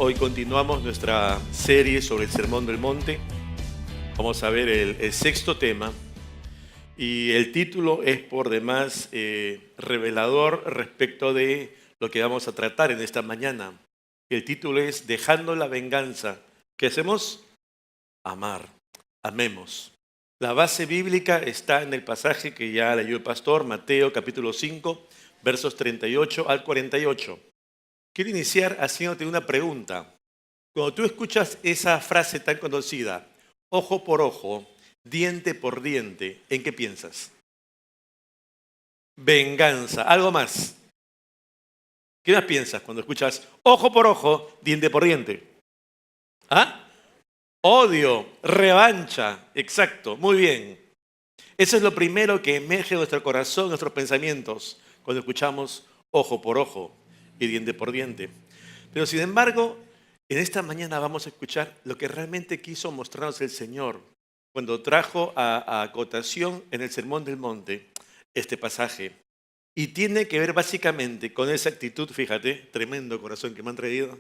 Hoy continuamos nuestra serie sobre el Sermón del Monte. Vamos a ver el sexto tema y el título es por demás revelador respecto de lo que vamos a tratar en esta mañana. El título es Dejando la venganza. ¿Qué hacemos? Amar. Amemos. La base bíblica está en el pasaje que ya leyó el pastor, Mateo capítulo 5, versos 38 al 48. Quiero iniciar haciéndote una pregunta. Cuando tú escuchas esa frase tan conocida, ojo por ojo, diente por diente, ¿en qué piensas? Venganza, algo más. ¿Qué más piensas cuando escuchas ojo por ojo, diente por diente? ¿Ah? Odio, revancha, exacto, muy bien. Eso es lo primero que emerge de nuestro corazón, nuestros pensamientos, cuando escuchamos ojo por ojo y diente por diente. Pero sin embargo, en esta mañana vamos a escuchar lo que realmente quiso mostrarnos el Señor cuando trajo a cotación en el Sermón del Monte este pasaje. Y tiene que ver básicamente con esa actitud, fíjate, tremendo corazón que me han traído.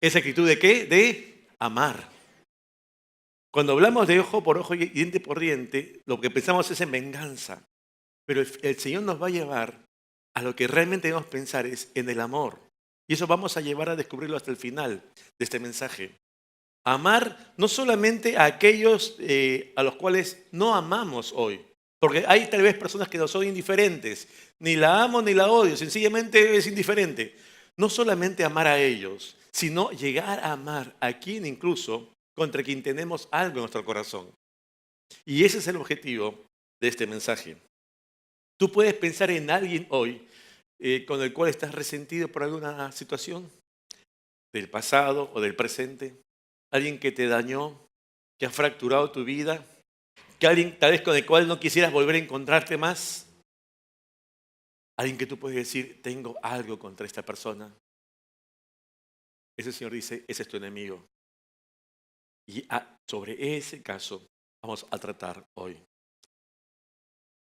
¿Esa actitud de qué? De amar. Cuando hablamos de ojo por ojo y diente por diente, lo que pensamos es en venganza. Pero el Señor nos va a llevar a lo que realmente debemos pensar es en el amor. Y eso vamos a llevar a descubrirlo hasta el final de este mensaje. Amar no solamente a aquellos a los cuales no amamos hoy, porque hay tal vez personas que nos son indiferentes, ni la amo ni la odio, sencillamente es indiferente. No solamente amar a ellos, sino llegar a amar a quien incluso contra quien tenemos algo en nuestro corazón. Y ese es el objetivo de este mensaje. Tú puedes pensar en alguien hoy con el cual estás resentido por alguna situación del pasado o del presente, alguien que te dañó, que ha fracturado tu vida, que alguien tal vez con el cual no quisieras volver a encontrarte más, alguien que tú puedes decir, tengo algo contra esta persona. Ese Señor dice, ese es tu enemigo. Y sobre ese caso vamos a tratar hoy.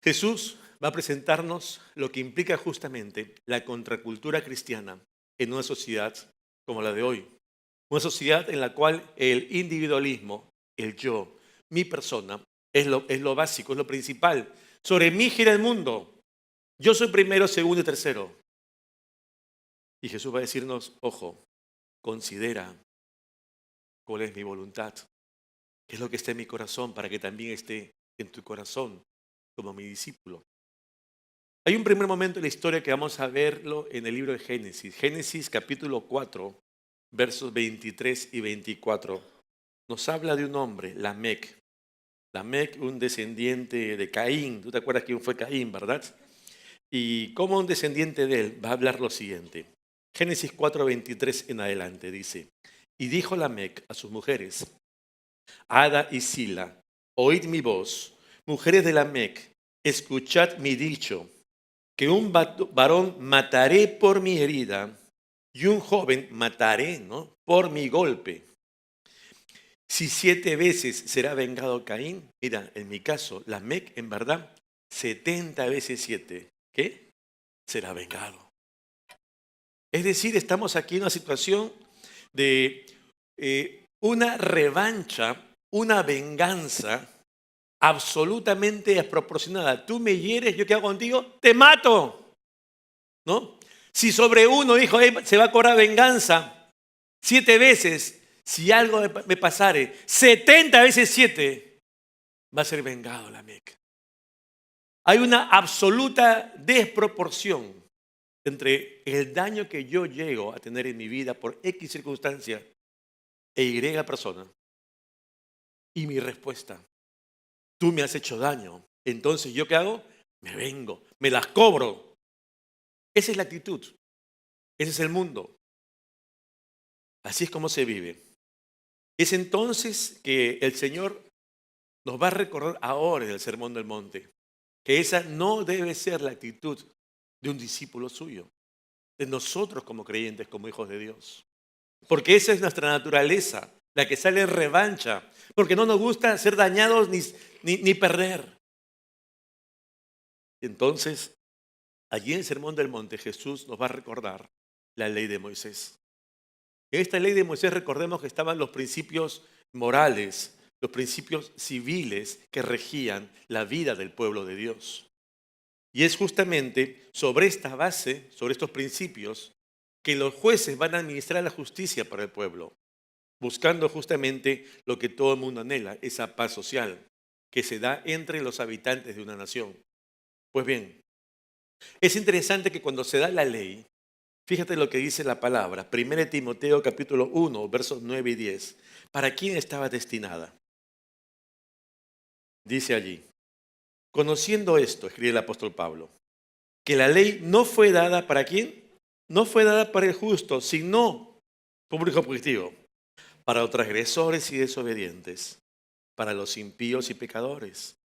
Jesús va a presentarnos lo que implica justamente la contracultura cristiana en una sociedad como la de hoy. Una sociedad en la cual el individualismo, el yo, mi persona, es lo básico, es lo principal. Sobre mí gira el mundo. Yo soy primero, segundo y tercero. Y Jesús va a decirnos, ojo, considera cuál es mi voluntad, qué es lo que está en mi corazón para que también esté en tu corazón como mi discípulo. Hay un primer momento en la historia que vamos a verlo en el libro de Génesis. Génesis capítulo 4, versos 23 y 24. Nos habla de un hombre, Lamec. Lamec, un descendiente de Caín. ¿Tú te acuerdas quién fue Caín, verdad? Y como un descendiente de él va a hablar lo siguiente. Génesis 4, 23 en adelante dice, y dijo Lamec a sus mujeres, Ada y Sila, oíd mi voz, mujeres de Lamec, escuchad mi dicho, que un varón mataré por mi herida y un joven mataré, ¿no?, por mi golpe. Si 7 veces será vengado Caín, mira, en mi caso, Lamec en verdad, 70 veces 7, ¿qué? Será vengado. Es decir, estamos aquí en una situación de una revancha, una venganza absolutamente desproporcionada. Tú me hieres, ¿yo qué hago contigo? Te mato, ¿no? Si sobre uno dijo, se va a cobrar venganza 7 veces, si algo me pasare, 70 veces 7 va a ser vengado la Meca. Hay una absoluta desproporción entre el daño que yo llego a tener en mi vida por X circunstancia e Y persona y mi respuesta. Tú me has hecho daño, entonces ¿yo qué hago? Me vengo, me las cobro. Esa es la actitud, ese es el mundo. Así es como se vive. Es entonces que el Señor nos va a recordar ahora en el Sermón del Monte que esa no debe ser la actitud de un discípulo suyo, de nosotros como creyentes, como hijos de Dios. Porque esa es nuestra naturaleza, la que sale en revancha, porque no nos gusta ser dañados ni perder. Entonces, allí en el Sermón del Monte Jesús nos va a recordar la ley de Moisés. En esta ley de Moisés recordemos que estaban los principios morales, los principios civiles que regían la vida del pueblo de Dios. Y es justamente sobre esta base, sobre estos principios, que los jueces van a administrar la justicia para el pueblo, buscando justamente lo que todo el mundo anhela, esa paz social que se da entre los habitantes de una nación. Pues bien, es interesante que cuando se da la ley, fíjate lo que dice la palabra, 1 Timoteo capítulo 1, versos 9 y 10. ¿Para quién estaba destinada? Dice allí, conociendo esto, escribe el apóstol Pablo, que la ley no fue dada ¿para quién? No fue dada para el justo, sino, público objetivo, para los transgresores y desobedientes, para los impíos y pecadores,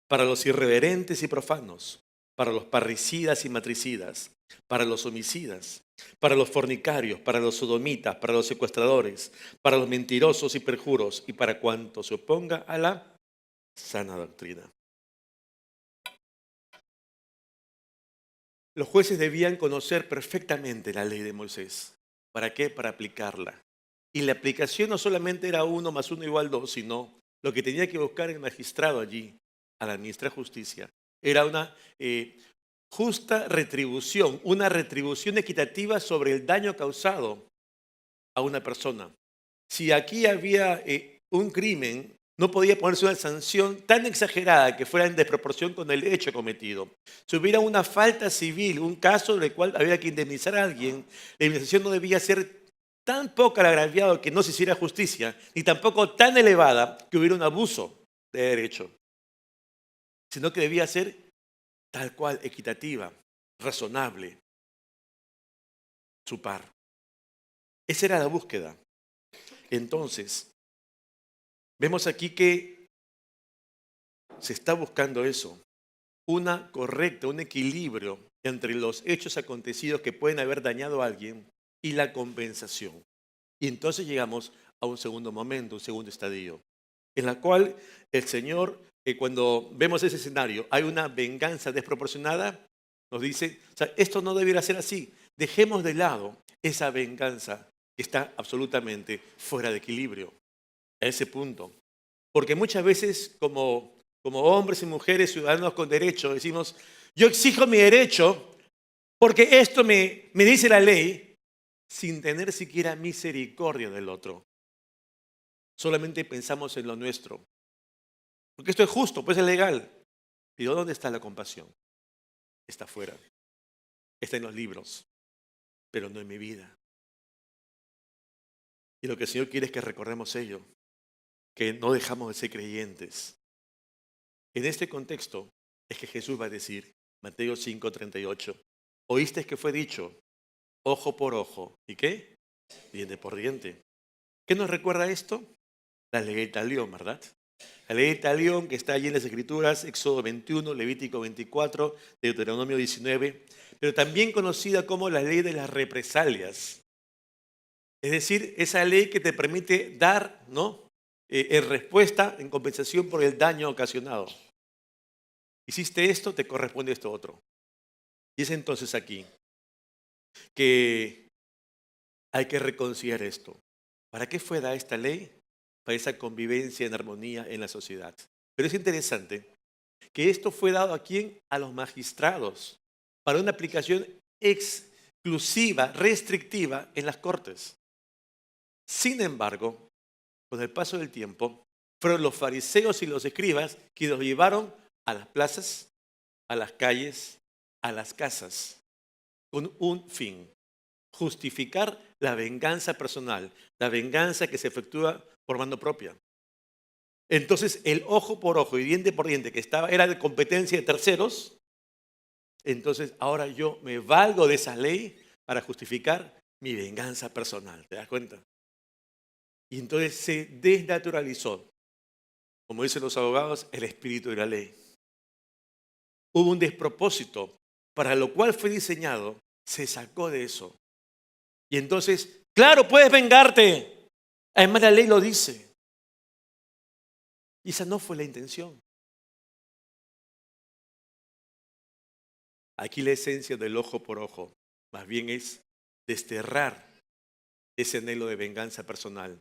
para los irreverentes y profanos, para los parricidas y matricidas, para los homicidas, para los fornicarios, para los sodomitas, para los secuestradores, para los mentirosos y perjuros y para cuanto se oponga a la sana doctrina. Los jueces debían conocer perfectamente la ley de Moisés. ¿Para qué? Para aplicarla. Y la aplicación no solamente era 1 más 1 igual 2, sino lo que tenía que buscar el magistrado allí, al administrar justicia, era una justa retribución, una retribución equitativa sobre el daño causado a una persona. Si aquí había un crimen, no podía ponerse una sanción tan exagerada que fuera en desproporción con el hecho cometido. Si hubiera una falta civil, un caso en el cual había que indemnizar a alguien, la indemnización no debía ser tan poca al agraviado que no se hiciera justicia, ni tampoco tan elevada que hubiera un abuso de derecho, sino que debía ser tal cual, equitativa, razonable, su par. Esa era la búsqueda. Entonces, vemos aquí que se está buscando eso, una correcta, un equilibrio entre los hechos acontecidos que pueden haber dañado a alguien y la compensación. Y entonces llegamos a un segundo momento, un segundo estadio, en la cual el Señor, cuando vemos ese escenario, hay una venganza desproporcionada, nos dice, o sea, esto no debiera ser así. Dejemos de lado esa venganza que está absolutamente fuera de equilibrio, a ese punto. Porque muchas veces como hombres y mujeres ciudadanos con derecho decimos, yo exijo mi derecho porque esto me dice la ley sin tener siquiera misericordia del otro. Solamente pensamos en lo nuestro. Porque esto es justo, pues es legal. Pero ¿dónde está la compasión? Está afuera. Está en los libros, pero no en mi vida. Y lo que el Señor quiere es que recordemos ello, que no dejamos de ser creyentes. En este contexto es que Jesús va a decir, Mateo 5:38, oíste que fue dicho, ojo por ojo, ¿y qué? Diente por diente. ¿Qué nos recuerda esto? La ley de talión, ¿verdad? La ley de talión que está allí en las Escrituras, Éxodo 21, Levítico 24, Deuteronomio 19, pero también conocida como la ley de las represalias. Es decir, esa ley que te permite dar, ¿no? En respuesta, en compensación por el daño ocasionado. Hiciste esto, te corresponde esto otro. Y es entonces aquí que hay que reconciliar esto. ¿Para qué fue dada esta ley? Para esa convivencia en armonía en la sociedad. Pero es interesante que esto fue dado a quién? A los magistrados, para una aplicación exclusiva, restrictiva en las cortes. Sin embargo, con el paso del tiempo, fueron los fariseos y los escribas que los llevaron a las plazas, a las calles, a las casas, con un fin: justificar la venganza personal, la venganza que se efectúa por mano propia. Entonces, el ojo por ojo y diente por diente que era de competencia de terceros, entonces ahora yo me valgo de esa ley para justificar mi venganza personal. ¿Te das cuenta? Y entonces se desnaturalizó, como dicen los abogados, el espíritu de la ley. Hubo un despropósito, para lo cual fue diseñado, se sacó de eso. Y entonces, claro, puedes vengarte. Además, la ley lo dice. Y esa no fue la intención. Aquí la esencia del ojo por ojo, más bien es desterrar ese anhelo de venganza personal,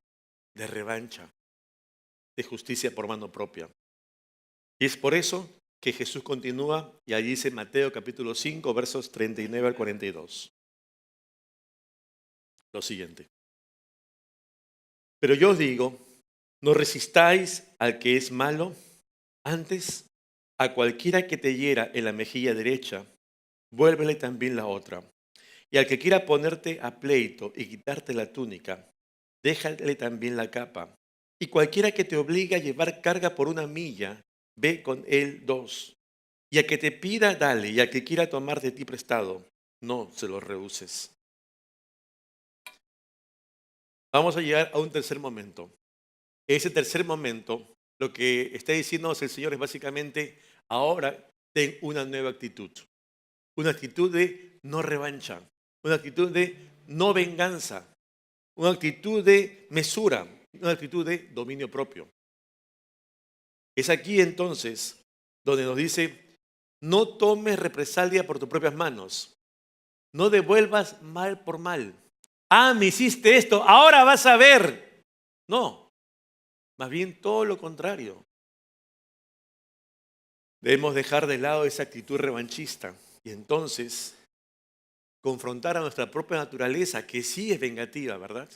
de revancha, de justicia por mano propia. Y es por eso que Jesús continúa, y allí dice Mateo capítulo 5, versos 39 al 42. Lo siguiente. Pero yo os digo, no resistáis al que es malo, antes a cualquiera que te hiera en la mejilla derecha, vuélvele también la otra. Y al que quiera ponerte a pleito y quitarte la túnica, déjale también la capa. Y cualquiera que te obligue a llevar carga por 1 milla, ve con él 2. Y al que te pida, dale, y al que quiera tomar de ti prestado, no se lo rehuses. Vamos a llegar a un tercer momento. Ese tercer momento, lo que está diciéndonos el Señor es básicamente, ahora ten una nueva actitud. Una actitud de no revancha, una actitud de no venganza, una actitud de mesura, una actitud de dominio propio. Es aquí entonces donde nos dice, no tomes represalia por tus propias manos, no devuelvas mal por mal. Ah, me hiciste esto, ahora vas a ver. No, más bien todo lo contrario. Debemos dejar de lado esa actitud revanchista y entonces confrontar a nuestra propia naturaleza, que sí es vengativa, ¿verdad?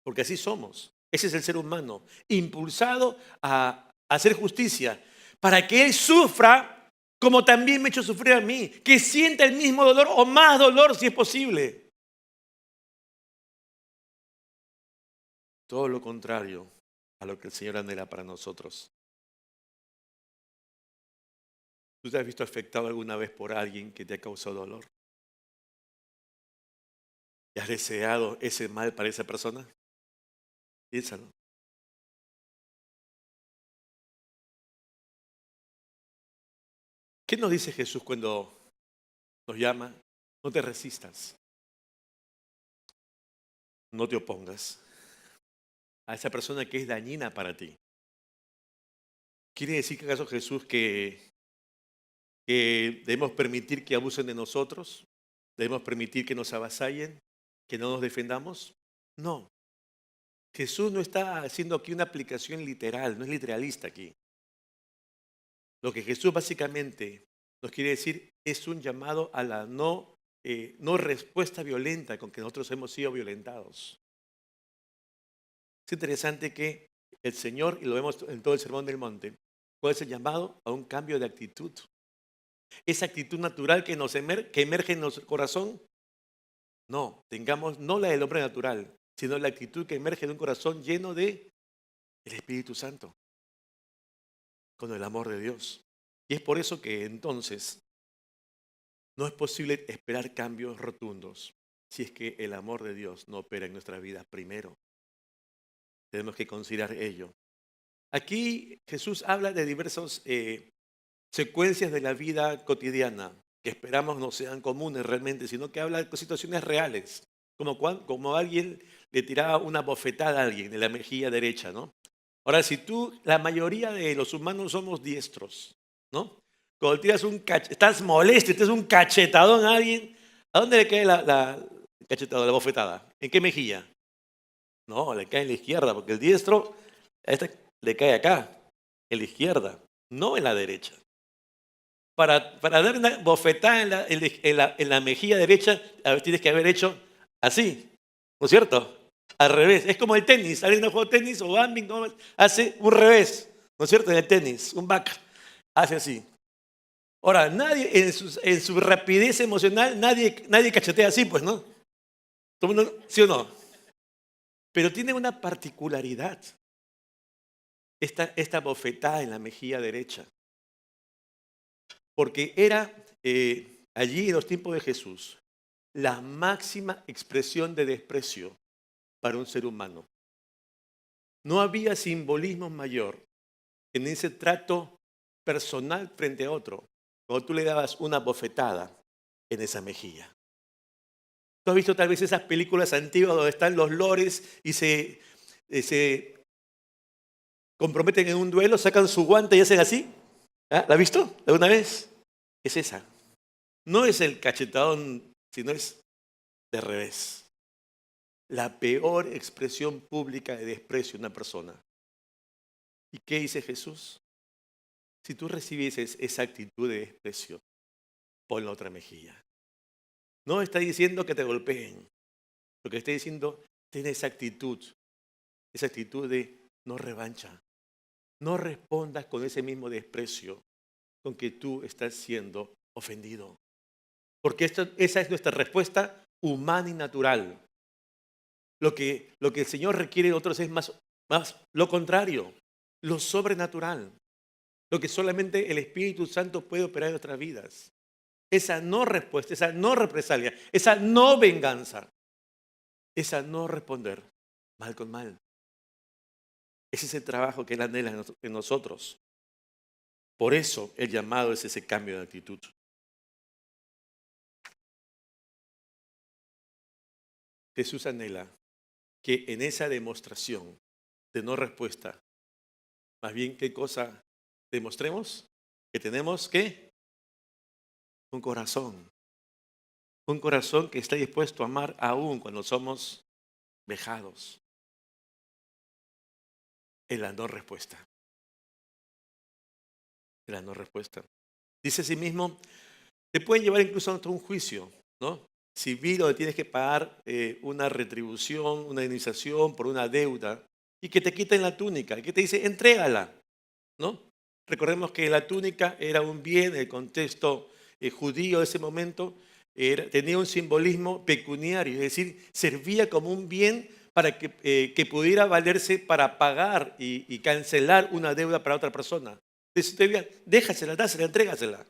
Porque así somos. Ese es el ser humano, impulsado a hacer justicia, para que él sufra como también me ha hecho sufrir a mí, que sienta el mismo dolor o más dolor si es posible. Todo lo contrario a lo que el Señor anhela para nosotros. ¿Tú te has visto afectado alguna vez por alguien que te ha causado dolor? ¿Y has deseado ese mal para esa persona? Piénsalo. ¿Qué nos dice Jesús cuando nos llama? No te resistas, no te opongas a esa persona que es dañina para ti. ¿Quiere decir que acaso Jesús que debemos permitir que abusen de nosotros? ¿Debemos permitir que nos avasallen? ¿Que no nos defendamos? No. Jesús no está haciendo aquí una aplicación literal, no es literalista aquí. Lo que Jesús básicamente nos quiere decir es un llamado a la no respuesta violenta con que nosotros hemos sido violentados. Es interesante que el Señor, y lo vemos en todo el Sermón del Monte, ¿cuál es el llamado? A un cambio de actitud. Esa actitud natural que emerge en nuestro corazón, no, tengamos no la del hombre natural, sino la actitud que emerge de un corazón lleno de el Espíritu Santo, con el amor de Dios. Y es por eso que entonces no es posible esperar cambios rotundos si es que el amor de Dios no opera en nuestra vida primero. Tenemos que considerar ello. Aquí Jesús habla de diversas secuencias de la vida cotidiana que esperamos no sean comunes realmente, sino que habla de situaciones reales, como alguien le tiraba una bofetada a alguien en la mejilla derecha, ¿no? Ahora, la mayoría de los humanos somos diestros, ¿no? Cuando tiras estás molesto, tienes un cachetadón a alguien, ¿a dónde le cae la cachetada, la bofetada? ¿En qué mejilla? No, le cae en la izquierda, porque el diestro le cae acá, en la izquierda, no en la derecha. Para dar una bofetada en la mejilla derecha, tienes que haber hecho así, ¿no es cierto? Al revés. Es como el tenis. Alguien no juega tenis o badminton, hace un revés, ¿no es cierto? En el tenis, un back, hace así. Ahora, nadie en su rapidez emocional, nadie cachetea así, pues, ¿no? ¿Todo el mundo, sí o no? Pero tiene una particularidad, esta bofetada en la mejilla derecha. Porque era allí en los tiempos de Jesús la máxima expresión de desprecio para un ser humano. No había simbolismo mayor en ese trato personal frente a otro, cuando tú le dabas una bofetada en esa mejilla. Tú has visto tal vez esas películas antiguas donde están los lores y se comprometen en un duelo, sacan su guante y hacen así. ¿Ah? ¿La has visto alguna vez? Es esa. No es el cachetadón, sino es de revés. la peor expresión pública de desprecio de una persona. ¿Y qué dice Jesús? Si tú recibieses esa actitud de desprecio, pon la otra mejilla. No está diciendo que te golpeen. Lo que está diciendo, ten esa actitud de no revancha. No respondas con ese mismo desprecio con que tú estás siendo ofendido. Porque esa es nuestra respuesta humana y natural. Lo que el Señor requiere de nosotros es más lo contrario, lo sobrenatural. Lo que solamente el Espíritu Santo puede operar en nuestras vidas. Esa no respuesta, esa no represalia, esa no venganza, esa no responder mal con mal. Ese es el trabajo que Él anhela en nosotros. Por eso el llamado es ese cambio de actitud. Jesús anhela que en esa demostración de no respuesta, más bien, ¿qué cosa demostremos? Que tenemos que un corazón que está dispuesto a amar aún cuando somos vejados. En la no respuesta. En la no respuesta. Dice así mismo, te pueden llevar incluso a un juicio, ¿no? Civil, donde tienes que pagar una retribución, una indemnización por una deuda, y que te quiten la túnica, y que te dice, entrégala, ¿no? Recordemos que la túnica era un bien en el contexto judío de ese momento, tenía un simbolismo pecuniario, es decir, servía como un bien para que pudiera valerse para pagar y cancelar una deuda para otra persona. Entonces, déjasela, dásela, entrégasela.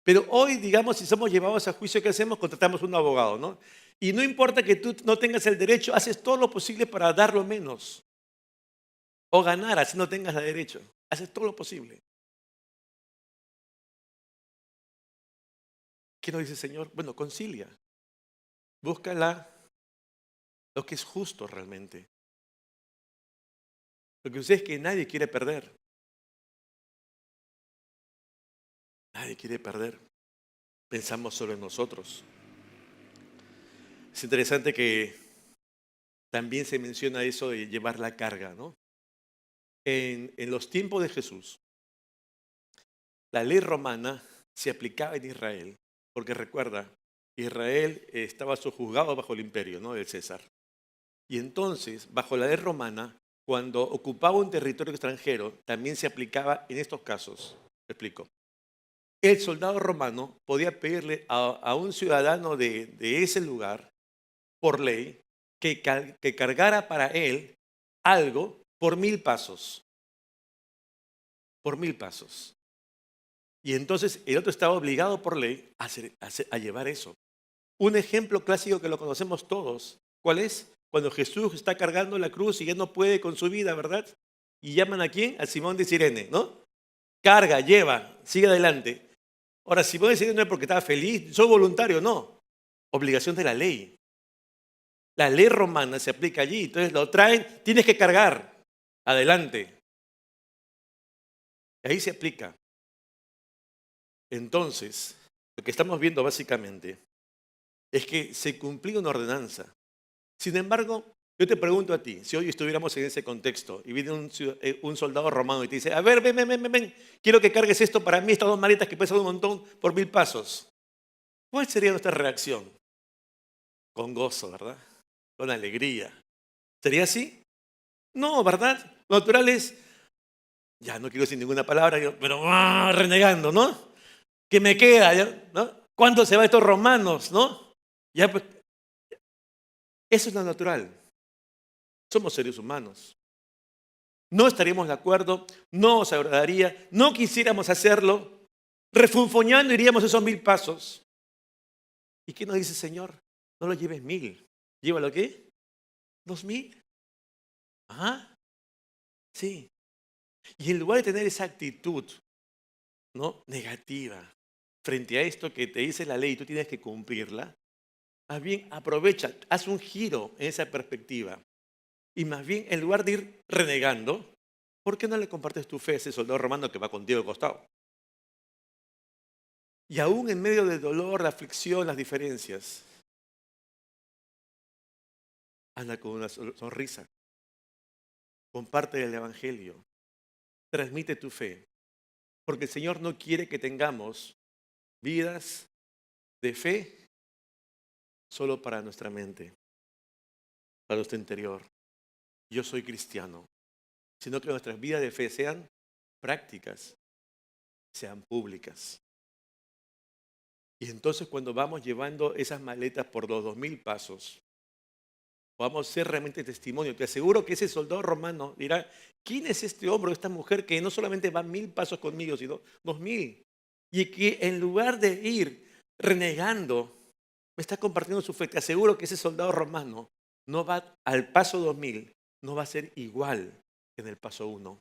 Pero hoy, digamos, si somos llevados a juicio, ¿qué hacemos? Contratamos un abogado, ¿no? Y no importa que tú no tengas el derecho, haces todo lo posible para dar lo menos. O ganar, así no tengas el derecho. Haces todo lo posible. ¿Qué nos dice el Señor? Bueno, concilia. Búscala lo que es justo realmente. Lo que sucede es que nadie quiere perder. Nadie quiere perder. Pensamos solo en nosotros. Es interesante que también se menciona eso de llevar la carga, ¿no? En los tiempos de Jesús, la ley romana se aplicaba en Israel, porque recuerda, Israel estaba sojuzgado bajo el imperio, ¿no?, del César. Y entonces, bajo la ley romana, cuando ocupaba un territorio extranjero, también se aplicaba en estos casos. Te explico. El soldado romano podía pedirle a un ciudadano de ese lugar, por ley, que cargara para él algo por 1000 pasos. Por 1000 pasos. Y entonces el otro estaba obligado por ley a llevar eso. Un ejemplo clásico que lo conocemos todos. ¿Cuál es? Cuando Jesús está cargando la cruz y ya no puede con su vida, ¿verdad? Y llaman a quién? A Simón de Cirene, ¿no? Carga, lleva, sigue adelante. Ahora, Simón de Cirene no es porque estaba feliz, soy voluntario, no. Obligación de la ley. La ley romana se aplica allí, entonces lo traen, tienes que cargar, adelante. Ahí se aplica. Entonces, lo que estamos viendo básicamente es que se cumplió una ordenanza. Sin embargo, yo te pregunto a ti, si hoy estuviéramos en ese contexto y viene un soldado romano y te dice, a ver, ven, quiero que cargues esto para mí, estas 2 maletas que pesan un montón por 1000 pasos. ¿Cuál sería nuestra reacción? Con gozo, ¿verdad? Con alegría. ¿Sería así? No, ¿verdad? Lo natural es, ya no quiero decir ninguna palabra, pero renegando, ¿no? ¿Qué me queda? ¿No? ¿Cuándo se van estos romanos, no? Ya, pues, eso es lo natural. Somos seres humanos. No estaríamos de acuerdo, no nos agradaría, no quisiéramos hacerlo, refunfuñando iríamos esos 1000 pasos. ¿Y qué nos dice el Señor? No lo lleves 1000, llévalo ¿qué? 2000. Ajá, sí. Y en lugar de tener esa actitud, ¿no?, negativa frente a esto que te dice la ley y tú tienes que cumplirla, más bien aprovecha, haz un giro en esa perspectiva. Y más bien, en lugar de ir renegando, ¿por qué no le compartes tu fe a ese soldado romano que va contigo al costado? Y aún en medio del dolor, la aflicción, las diferencias, anda con una sonrisa, comparte el Evangelio, transmite tu fe, porque el Señor no quiere que tengamos vidas de fe solo para nuestra mente, para nuestro interior. Yo soy cristiano, sino que nuestras vidas de fe sean prácticas, sean públicas. Y entonces cuando vamos llevando esas maletas por los 2000 pasos, vamos a ser realmente testimonio. Te aseguro que ese soldado romano dirá, ¿quién es este hombre o esta mujer que no solamente va 1000 pasos conmigo, sino 2000? Y que en lugar de ir renegando, me está compartiendo su fe. Te aseguro que ese soldado romano no va al paso 2000, no va a ser igual que en el paso 1.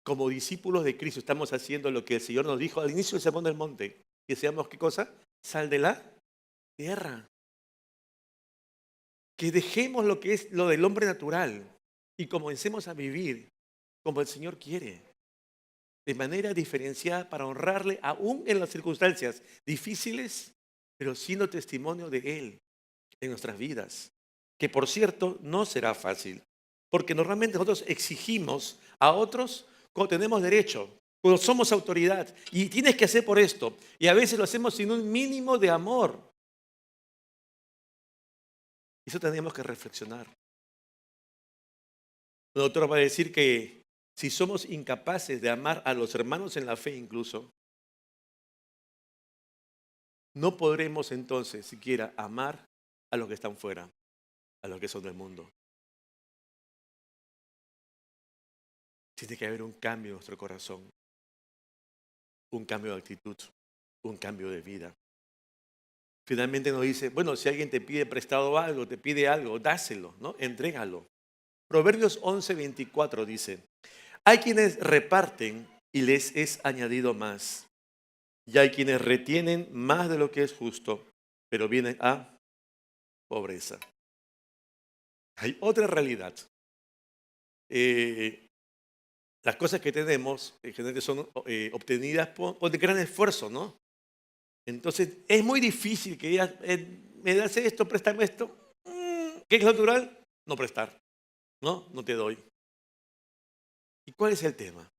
Como discípulos de Cristo estamos haciendo lo que el Señor nos dijo al inicio del Sermón del Monte. Que seamos, ¿qué cosa? Sal de la tierra. Que dejemos lo que es lo del hombre natural y comencemos a vivir como el Señor quiere. De manera diferenciada para honrarle aún en las circunstancias difíciles, pero siendo testimonio de Él en nuestras vidas. Que por cierto no será fácil, porque normalmente nosotros exigimos a otros cuando tenemos derecho, cuando somos autoridad, y tienes que hacer por esto, y a veces lo hacemos sin un mínimo de amor. Eso tenemos que reflexionar. El doctor va a decir que si somos incapaces de amar a los hermanos en la fe incluso, no podremos entonces siquiera amar a los que están fuera, a los que son del mundo. Tiene que haber un cambio en nuestro corazón, un cambio de actitud, un cambio de vida. Finalmente nos dice, bueno, si alguien te pide prestado algo, te pide algo, dáselo, ¿no? Entrégalo. Proverbios 11:24 dice, hay quienes reparten y les es añadido más. Y hay quienes retienen más de lo que es justo, pero vienen a pobreza. Hay otra realidad. Las cosas que tenemos generalmente son obtenidas por gran esfuerzo, ¿no? Entonces es muy difícil que digas, me das esto, préstame esto. ¿Qué es natural? No prestar, ¿no? No te doy. ¿Y cuál es el tema?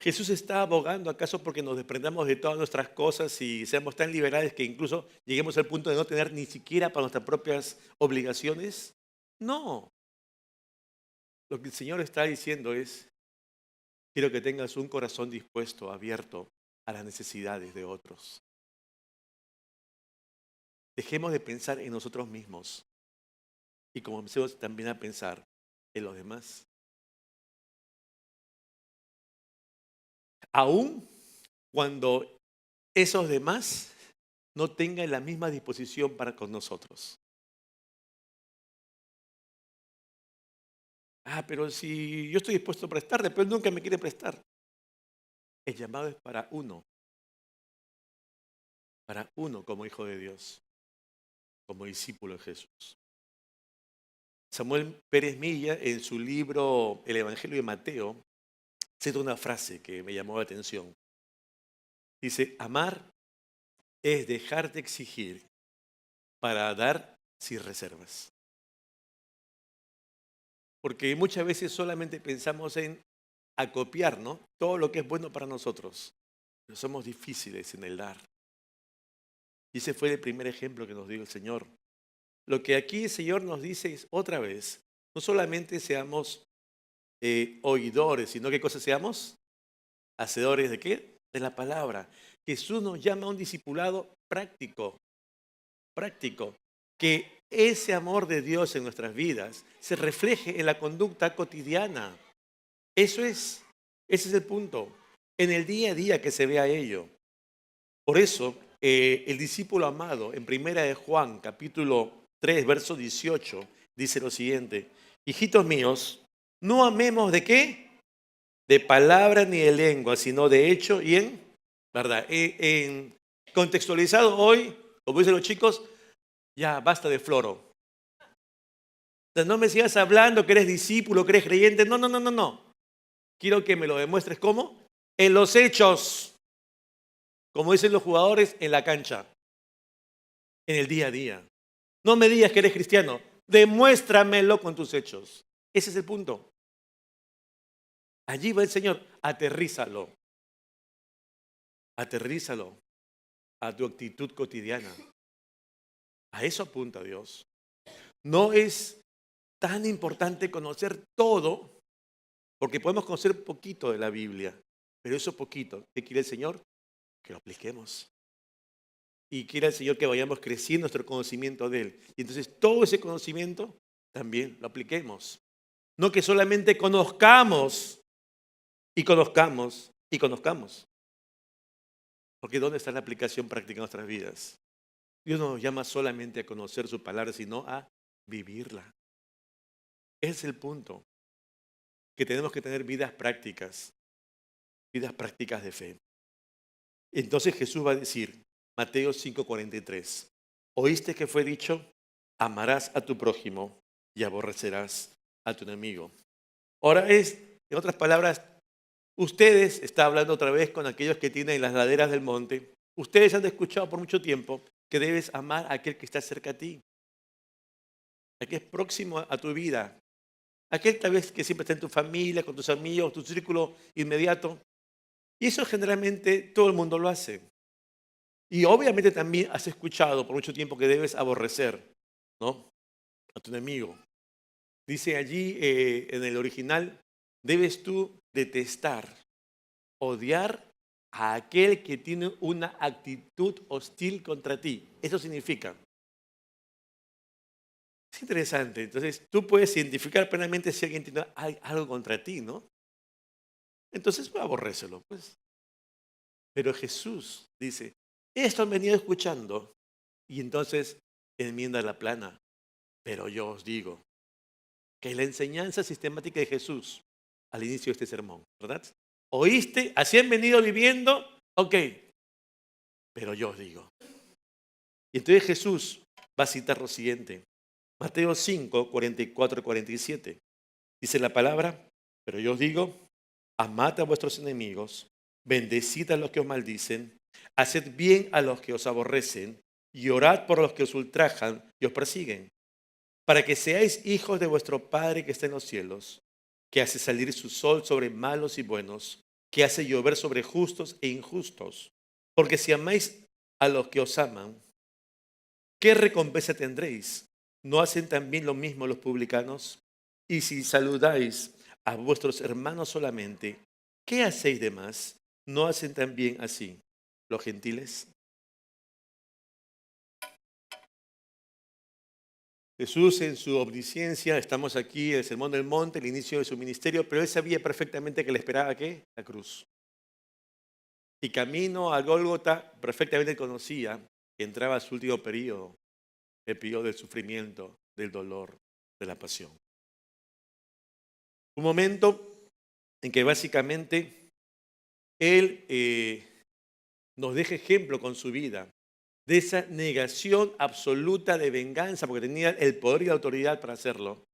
Jesús está abogando acaso porque nos desprendamos de todas nuestras cosas y seamos tan liberales que incluso lleguemos al punto de no tener ni siquiera para nuestras propias obligaciones. No. Lo que el Señor está diciendo es, quiero que tengas un corazón dispuesto, abierto a las necesidades de otros. Dejemos de pensar en nosotros mismos y comencemos también a pensar en los demás. Aún cuando esos demás no tengan la misma disposición para con nosotros. Pero si yo estoy dispuesto a prestarle, pero él nunca me quiere prestar. El llamado es para uno como hijo de Dios, como discípulo de Jesús. Samuel Pérez Milla, en su libro El Evangelio de Mateo, cita una frase que me llamó la atención. Dice, amar es dejar de exigir para dar sin reservas. Porque muchas veces solamente pensamos en acopiar, ¿no? Todo lo que es bueno para nosotros. Pero somos difíciles en el dar. Y ese fue el primer ejemplo que nos dio el Señor. Lo que aquí el Señor nos dice es otra vez, no solamente seamos oidores, sino que cosa seamos hacedores de qué? De la palabra. Jesús nos llama a un discipulado práctico, que ese amor de Dios en nuestras vidas se refleje en la conducta cotidiana. Ese es el punto, en el día a día que se vea ello. Por eso, el discípulo amado, en primera de Juan, capítulo 3, verso 18, dice lo siguiente, hijitos míos, no amemos ¿de qué? De palabra ni de lengua, sino de hecho y en verdad. Contextualizado hoy, como dicen los chicos, ya basta de floro. O sea, no me sigas hablando que eres discípulo, que eres creyente. No. Quiero que me lo demuestres. ¿Cómo? En los hechos. Como dicen los jugadores, en la cancha. En el día a día. No me digas que eres cristiano, demuéstramelo con tus hechos. Ese es el punto. Allí va el Señor, aterrízalo a tu actitud cotidiana. A eso apunta Dios. No es tan importante conocer todo, porque podemos conocer poquito de la Biblia, pero eso poquito, ¿qué quiere el Señor? Que lo apliquemos. Y quiere el Señor que vayamos creciendo nuestro conocimiento de Él. Y entonces todo ese conocimiento también lo apliquemos. No que solamente conozcamos y conozcamos y conozcamos. Porque ¿dónde está la aplicación práctica en nuestras vidas? Dios no nos llama solamente a conocer su palabra, sino a vivirla. Ese es el punto. Que tenemos que tener vidas prácticas de fe. Entonces Jesús va a decir, Mateo 5:43, ¿oíste que fue dicho? Amarás a tu prójimo y aborrecerás a tu enemigo. Ahora en otras palabras, ustedes, está hablando otra vez con aquellos que tienen las laderas del monte, ustedes han escuchado por mucho tiempo que debes amar a aquel que está cerca a ti, a que es próximo a tu vida, aquel tal vez que siempre está en tu familia, con tus amigos, tu círculo inmediato. Y eso generalmente todo el mundo lo hace. Y obviamente también has escuchado por mucho tiempo que debes aborrecer, ¿no? A tu enemigo. Dice allí en el original, debes tú detestar, odiar a aquel que tiene una actitud hostil contra ti. Eso significa. Es interesante. Entonces, tú puedes identificar plenamente si alguien tiene algo contra ti, ¿no? Entonces, pues, aborrécelo, pues. Pero Jesús dice, esto han venido escuchando. Y entonces enmienda la plana. Pero yo os digo que la enseñanza sistemática de Jesús al inicio de este sermón, ¿verdad? ¿Oíste? ¿Así han venido viviendo? Ok. Pero yo os digo. Y entonces Jesús va a citar lo siguiente. Mateo 5, 44 y 47. Dice la palabra, pero yo os digo, amad a vuestros enemigos, bendecid a los que os maldicen, haced bien a los que os aborrecen y orad por los que os ultrajan y os persiguen, para que seáis hijos de vuestro Padre que está en los cielos, que hace salir su sol sobre malos y buenos, que hace llover sobre justos e injustos. Porque si amáis a los que os aman, ¿qué recompensa tendréis? ¿No hacen también lo mismo los publicanos? Y si saludáis a vuestros hermanos solamente, ¿qué hacéis de más? ¿No hacen también así los gentiles? Jesús en su omnisciencia, estamos aquí en el Sermón del Monte, el inicio de su ministerio, pero él sabía perfectamente que le esperaba ¿qué? La cruz. Y camino a Gólgota, perfectamente conocía que entraba a su último periodo, el periodo del sufrimiento, del dolor, de la pasión. Un momento en que básicamente él nos deja ejemplo con su vida de esa negación absoluta de venganza, porque tenía el poder y la autoridad para hacerlo,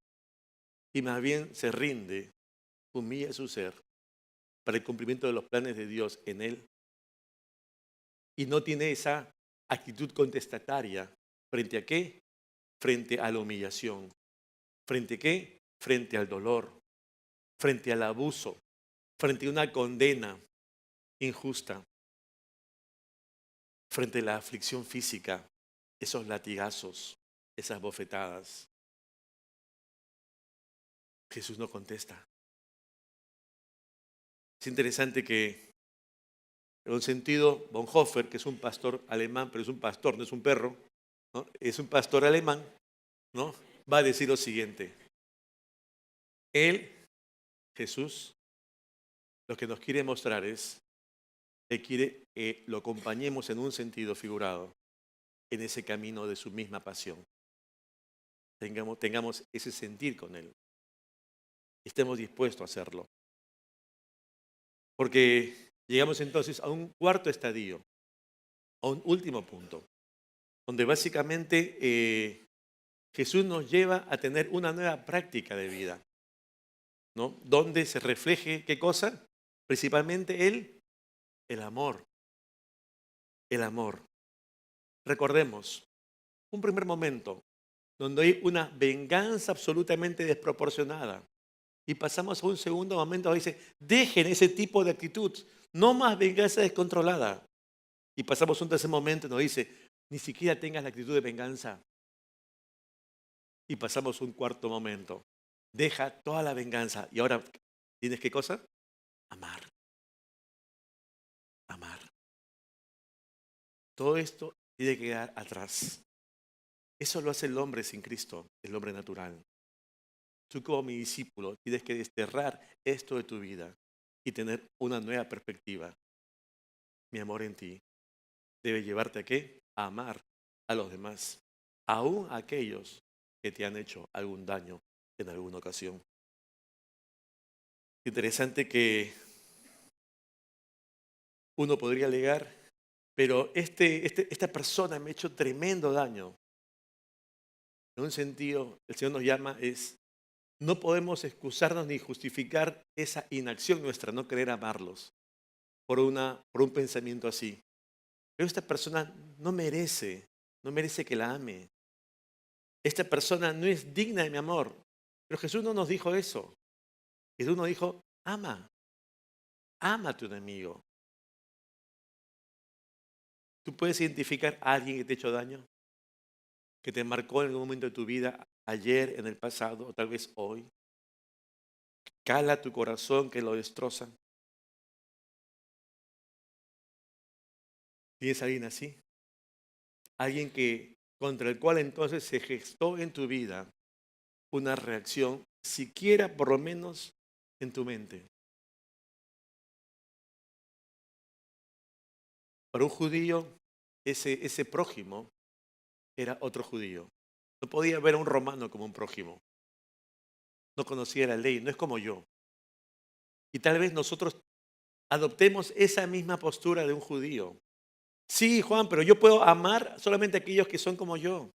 y más bien se rinde, humilla su ser para el cumplimiento de los planes de Dios en él, y no tiene esa actitud contestataria frente a qué, frente a la humillación, frente a qué, frente al dolor, frente al abuso, frente a una condena injusta, frente a la aflicción física, esos latigazos, esas bofetadas. Jesús no contesta. Es interesante que, en un sentido, Bonhoeffer, que es un pastor alemán, pero es un pastor, no es un perro, ¿no? Es un pastor alemán, ¿no? Va a decir lo siguiente. Él, Jesús, lo que nos quiere mostrar es que quiere que lo acompañemos en un sentido figurado en ese camino de su misma pasión. Tengamos ese sentir con Él. Estemos dispuestos a hacerlo. Porque llegamos entonces a un cuarto estadio, a un último punto, donde básicamente Jesús nos lleva a tener una nueva práctica de vida, ¿no? Donde se refleje, ¿qué cosa? Principalmente el amor. El amor. Recordemos, un primer momento, donde hay una venganza absolutamente desproporcionada. Y pasamos a un segundo momento donde dice, dejen ese tipo de actitud, no más venganza descontrolada. Y pasamos a un tercer momento donde dice, ni siquiera tengas la actitud de venganza. Y pasamos a un cuarto momento, deja toda la venganza. Y ahora, ¿tienes qué cosa? Amar, amar. Todo esto tiene que quedar atrás. Eso lo hace el hombre sin Cristo, el hombre natural. Tú como mi discípulo tienes que desterrar esto de tu vida y tener una nueva perspectiva. Mi amor en ti debe llevarte a qué? A amar a los demás, aún a aquellos que te han hecho algún daño en alguna ocasión. Interesante que uno podría alegar, pero esta persona me ha hecho tremendo daño. En un sentido, el Señor nos llama no podemos excusarnos ni justificar esa inacción nuestra, no querer amarlos por un pensamiento así. Pero esta persona no merece que la ame. Esta persona no es digna de mi amor. Pero Jesús no nos dijo eso. Jesús nos dijo, ama a tu enemigo. ¿Tú puedes identificar a alguien que te ha hecho daño? Que te marcó en algún momento de tu vida, ayer, en el pasado, o tal vez hoy. Cala tu corazón que lo destroza. ¿Tienes a alguien así? Alguien contra el cual entonces se gestó en tu vida una reacción, siquiera por lo menos en tu mente. Para un judío, ese prójimo era otro judío. No podía ver a un romano como un prójimo. No conocía la ley, no es como yo. Y tal vez nosotros adoptemos esa misma postura de un judío. Sí, Juan, pero yo puedo amar solamente a aquellos que son como yo,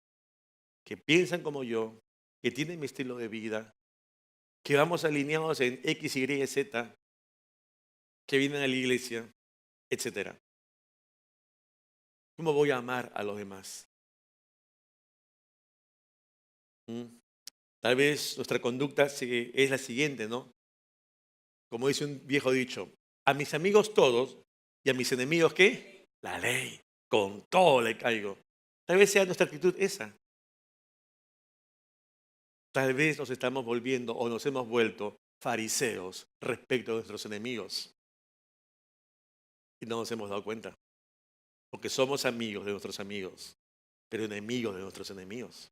que piensan como yo, que tienen mi estilo de vida, que vamos alineados en X, Y, Z, que vienen a la iglesia, etcétera. ¿Cómo voy a amar a los demás? ¿Mm? Tal vez nuestra conducta es la siguiente, ¿no? Como dice un viejo dicho, a mis amigos todos y a mis enemigos, ¿qué? La ley, con todo le caigo. Tal vez sea nuestra actitud esa. Tal vez nos estamos volviendo o nos hemos vuelto fariseos respecto a nuestros enemigos y no nos hemos dado cuenta. Porque somos amigos de nuestros amigos, pero enemigos de nuestros enemigos.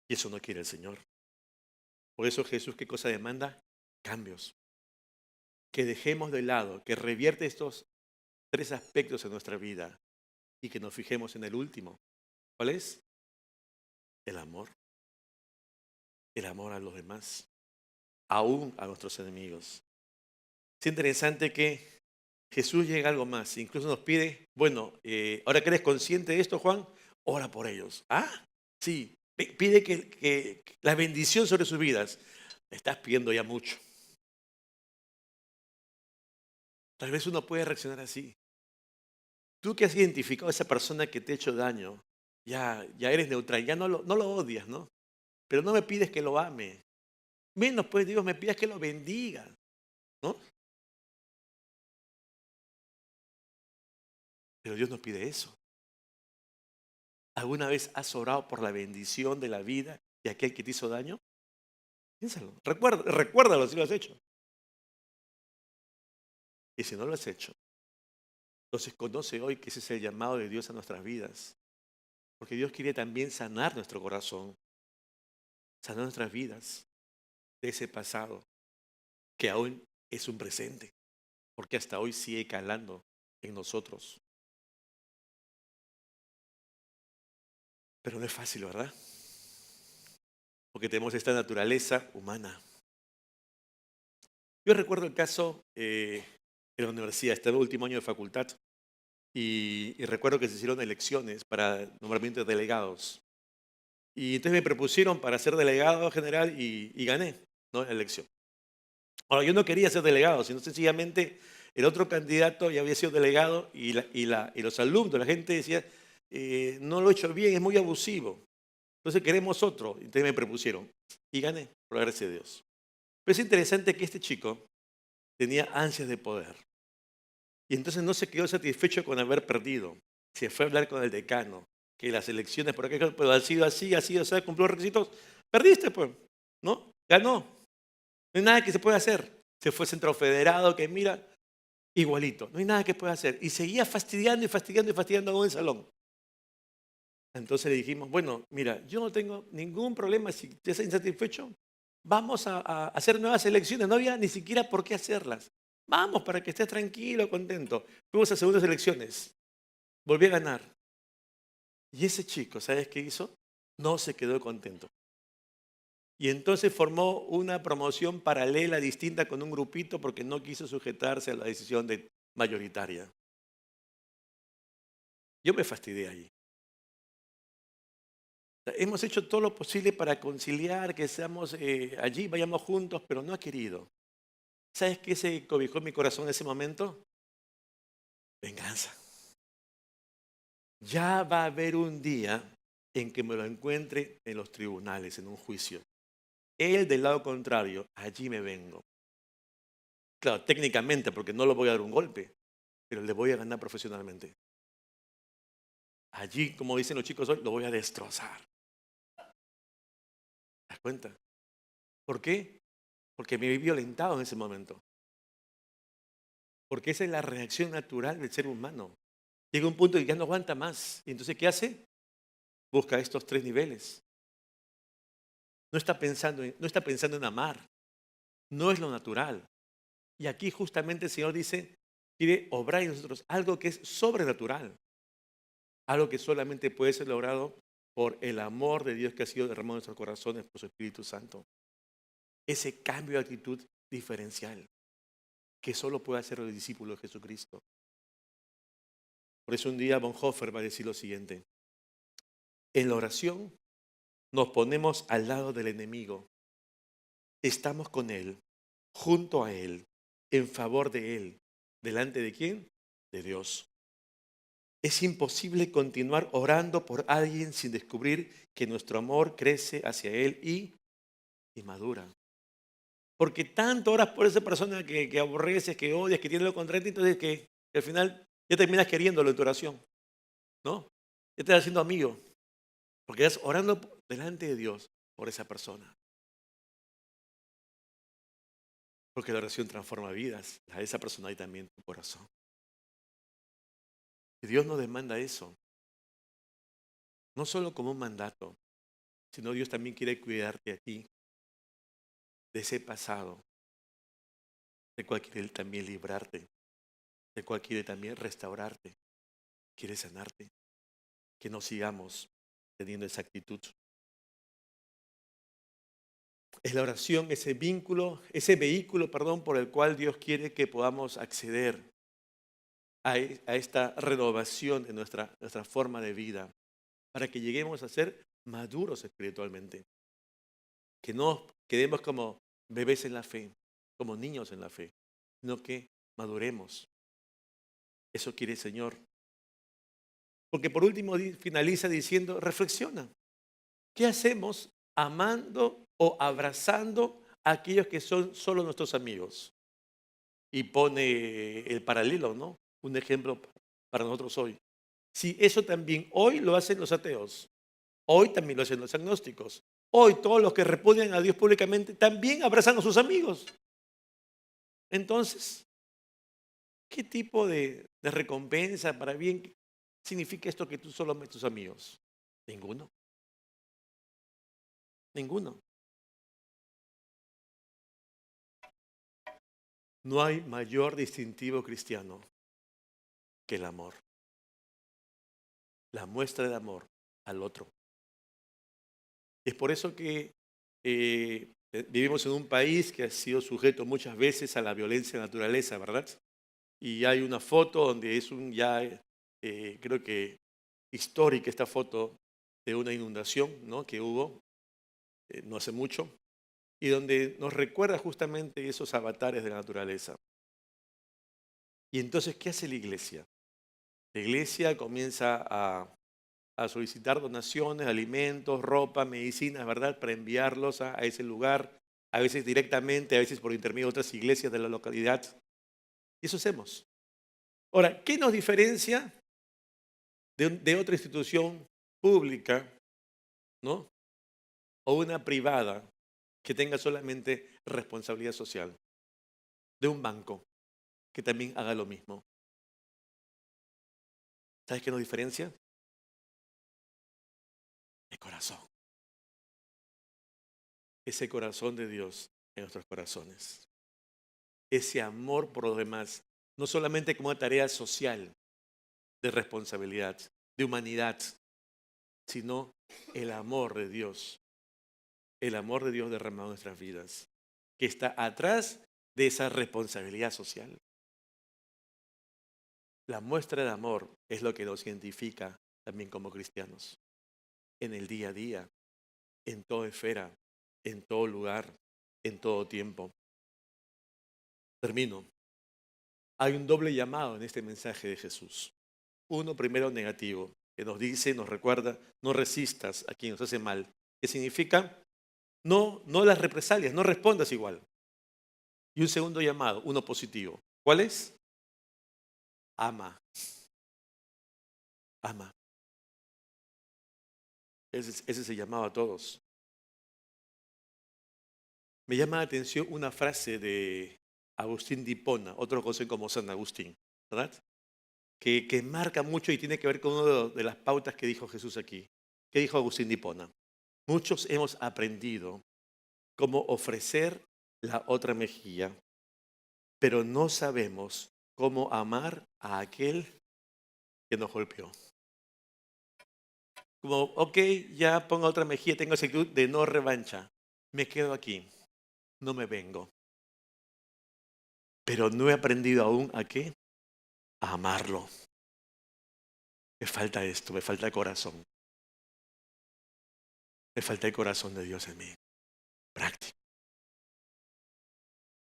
Y eso no quiere el Señor. Por eso Jesús, ¿qué cosa demanda? Cambios. Que dejemos de lado, que revierte estos tres aspectos en nuestra vida y que nos fijemos en el último. ¿Cuál es? El amor. El amor a los demás, aún a nuestros enemigos. Es interesante que Jesús llega a algo más. Incluso nos pide, bueno, ahora que eres consciente de esto, Juan, ora por ellos. Ah, sí, pide que la bendición sobre sus vidas. Me estás pidiendo ya mucho. Tal vez uno puede reaccionar así. Tú que has identificado a esa persona que te ha hecho daño, ya eres neutral, ya no lo odias, ¿no? Pero no me pides que lo ame. Menos pues, Dios, me pidas que lo bendiga, ¿no? Pero Dios nos pide eso. ¿Alguna vez has orado por la bendición de la vida de aquel que te hizo daño? Piénsalo, recuérdalo si lo has hecho. Y si no lo has hecho, entonces conoce hoy que ese es el llamado de Dios a nuestras vidas. Porque Dios quiere también sanar nuestro corazón, sanar nuestras vidas de ese pasado que aún es un presente, porque hasta hoy sigue calando en nosotros. Pero no es fácil, ¿verdad? Porque tenemos esta naturaleza humana. Yo recuerdo el caso en la universidad, estaba en el último año de facultad, y recuerdo que se hicieron elecciones para nombramiento de delegados. Y entonces me propusieron para ser delegado general y gané, ¿no? La elección. Ahora, yo no quería ser delegado, sino sencillamente El otro candidato ya había sido delegado y los alumnos, la gente decía, no lo he hecho bien, es muy abusivo. Entonces queremos otro. Entonces me propusieron y gané, por la gracia de Dios. Pero es interesante que este chico tenía ansias de poder. Y entonces no se quedó satisfecho con haber perdido. Se fue a hablar con el decano, que las elecciones por acá, pero han sido así, o sea, cumplió los requisitos. Perdiste, pues, ¿no? Ganó. No hay nada que se pueda hacer. Se fue centro federado, que mira, igualito. No hay nada que pueda hacer. Y seguía fastidiando y fastidiando y fastidiando en el salón. Entonces le dijimos, bueno, mira, yo no tengo ningún problema si te estás insatisfecho. Vamos a hacer nuevas elecciones. No había ni siquiera por qué hacerlas. Vamos, para que estés tranquilo, contento. Fuimos a segundas elecciones. Volví a ganar. Y ese chico, ¿sabes qué hizo? No se quedó contento. Y entonces formó una promoción paralela, distinta, con un grupito porque no quiso sujetarse a la decisión mayoritaria. Yo me fastidié ahí. Hemos hecho todo lo posible para conciliar, que seamos allí, vayamos juntos, pero no ha querido. ¿Sabes qué se cobijó en mi corazón en ese momento? Venganza. Ya va a haber un día en que me lo encuentre en los tribunales, en un juicio. Él del lado contrario, allí me vengo. Claro, técnicamente, porque no lo voy a dar un golpe, pero le voy a ganar profesionalmente. Allí, como dicen los chicos hoy, lo voy a destrozar. ¿Te das cuenta? ¿Por qué? Porque me vi violentado en ese momento. Porque esa es la reacción natural del ser humano. Llega un punto en que ya no aguanta más. ¿Y entonces qué hace? Busca estos tres niveles. No está pensando en amar. No es lo natural. Y aquí justamente el Señor dice, quiere obrar en nosotros algo que es sobrenatural. Algo que solamente puede ser logrado por el amor de Dios que ha sido derramado en nuestros corazones por su Espíritu Santo. Ese cambio de actitud diferencial que solo puede hacer el discípulo de Jesucristo. Por eso un día Bonhoeffer va a decir lo siguiente. En la oración nos ponemos al lado del enemigo. Estamos con él, junto a él, en favor de él. ¿Delante de quién? De Dios. Es imposible continuar orando por alguien sin descubrir que nuestro amor crece hacia él y madura. Porque tanto oras por esa persona que aborreces, que odias, que tiene lo contrario, entonces que al final ya terminas queriéndolo en tu oración, ¿no? Ya te estás haciendo amigo, porque estás orando delante de Dios por esa persona. Porque la oración transforma vidas, la de esa persona y también tu corazón. Y Dios nos demanda eso, no solo como un mandato, sino Dios también quiere cuidarte a ti de ese pasado, de cual quiere Él también librarte, de cual quiere también restaurarte, quiere sanarte, que no sigamos teniendo esa actitud. Es la oración, ese vehículo, por el cual Dios quiere que podamos acceder a esta renovación de nuestra forma de vida, para que lleguemos a ser maduros espiritualmente, que no quedemos como bebés en la fe, como niños en la fe, sino que maduremos. Eso quiere el Señor. Porque por último finaliza diciendo, reflexiona. ¿Qué hacemos amando o abrazando a aquellos que son solo nuestros amigos? Y pone el paralelo, ¿no? Un ejemplo para nosotros hoy. Si eso también hoy lo hacen los ateos, hoy también lo hacen los agnósticos, hoy todos los que repudian a Dios públicamente también abrazan a sus amigos. Entonces, ¿qué tipo de recompensa para bien significa esto que tú solo ames a tus amigos? Ninguno. Ninguno. No hay mayor distintivo cristiano que el amor. La muestra de amor al otro. Es por eso que vivimos en un país que ha sido sujeto muchas veces a la violencia de naturaleza, ¿verdad? Y hay una foto donde es creo que histórica esta foto de una inundación, ¿no? Que hubo no hace mucho y donde nos recuerda justamente esos avatares de la naturaleza. Y entonces, ¿qué hace la iglesia? La iglesia comienza a solicitar donaciones, alimentos, ropa, medicinas, ¿verdad? Para enviarlos a ese lugar, a veces directamente, a veces por intermedio de otras iglesias de la localidad. Y eso hacemos. Ahora, ¿qué nos diferencia de otra institución pública, ¿no? O una privada que tenga solamente responsabilidad social? De un banco que también haga lo mismo. ¿Sabes qué nos diferencia? El corazón. Ese corazón de Dios en nuestros corazones. Ese amor por los demás, no solamente como una tarea social, de responsabilidad, de humanidad, sino el amor de Dios derramado en nuestras vidas, que está atrás de esa responsabilidad social. La muestra de amor es lo que nos identifica también como cristianos, en el día a día, en toda esfera, en todo lugar, en todo tiempo. Termino. Hay un doble llamado en este mensaje de Jesús. Uno primero negativo, que nos dice, nos recuerda, no resistas a quien nos hace mal. ¿Qué significa? No las represalias, no respondas igual. Y un segundo llamado, uno positivo. ¿Cuál es? Ama. Ama. Ese es el llamado a todos. Me llama la atención una frase de Agustín de Hipona, otro conocido como San Agustín, ¿verdad? Que marca mucho y tiene que ver con una de las pautas que dijo Jesús aquí. ¿Qué dijo Agustín de Hipona? Muchos hemos aprendido cómo ofrecer la otra mejilla, pero no sabemos cómo amar a aquel que nos golpeó. Como, ok, ya pongo otra mejilla, tengo esa actitud de no revancha. Me quedo aquí, no me vengo. Pero no he aprendido aún a qué, a amarlo. Me falta esto, me falta el corazón. Me falta el corazón de Dios en mí. Práctico.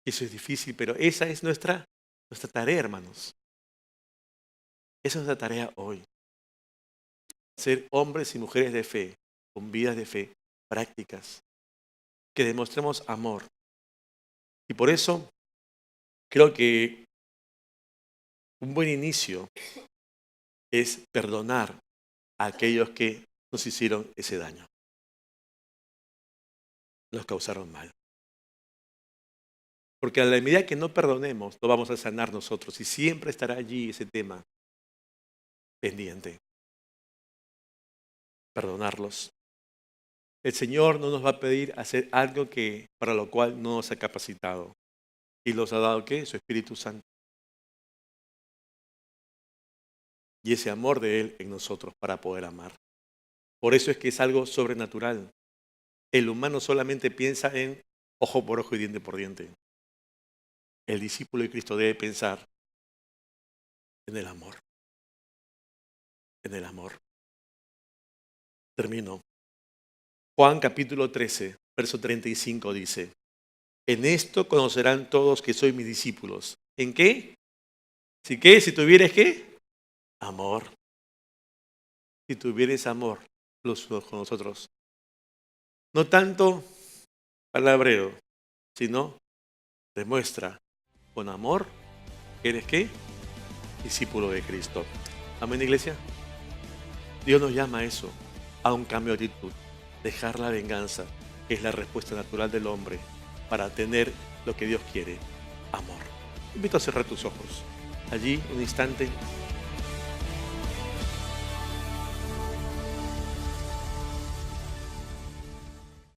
Eso es difícil, pero esa es nuestra tarea, hermanos. Esa es nuestra tarea hoy. Ser hombres y mujeres de fe, con vidas de fe, prácticas, que demostremos amor. Y por eso creo que un buen inicio es perdonar a aquellos que nos hicieron ese daño. Nos causaron mal. Porque a la medida que no perdonemos, no vamos a sanar nosotros y siempre estará allí ese tema pendiente. Perdonarlos. El Señor no nos va a pedir hacer algo para lo cual no nos ha capacitado. ¿Y nos ha dado qué? Su Espíritu Santo. Y ese amor de Él en nosotros para poder amar. Por eso es que es algo sobrenatural. El humano solamente piensa en ojo por ojo y diente por diente. El discípulo de Cristo debe pensar en el amor. En el amor. Termino. Juan capítulo 13, verso 35 dice, en esto conocerán todos que soy mis discípulos. ¿En qué? ¿Si qué? Si tuvieres qué? Amor. Si tuvieres amor los unos con nosotros. No tanto palabreo, sino demuestra con amor que eres qué? Discípulo de Cristo. Amén, iglesia. Dios nos llama a eso, a un cambio de actitud. Dejar la venganza, que es la respuesta natural del hombre para tener lo que Dios quiere, amor. Te invito a cerrar tus ojos. Allí, un instante,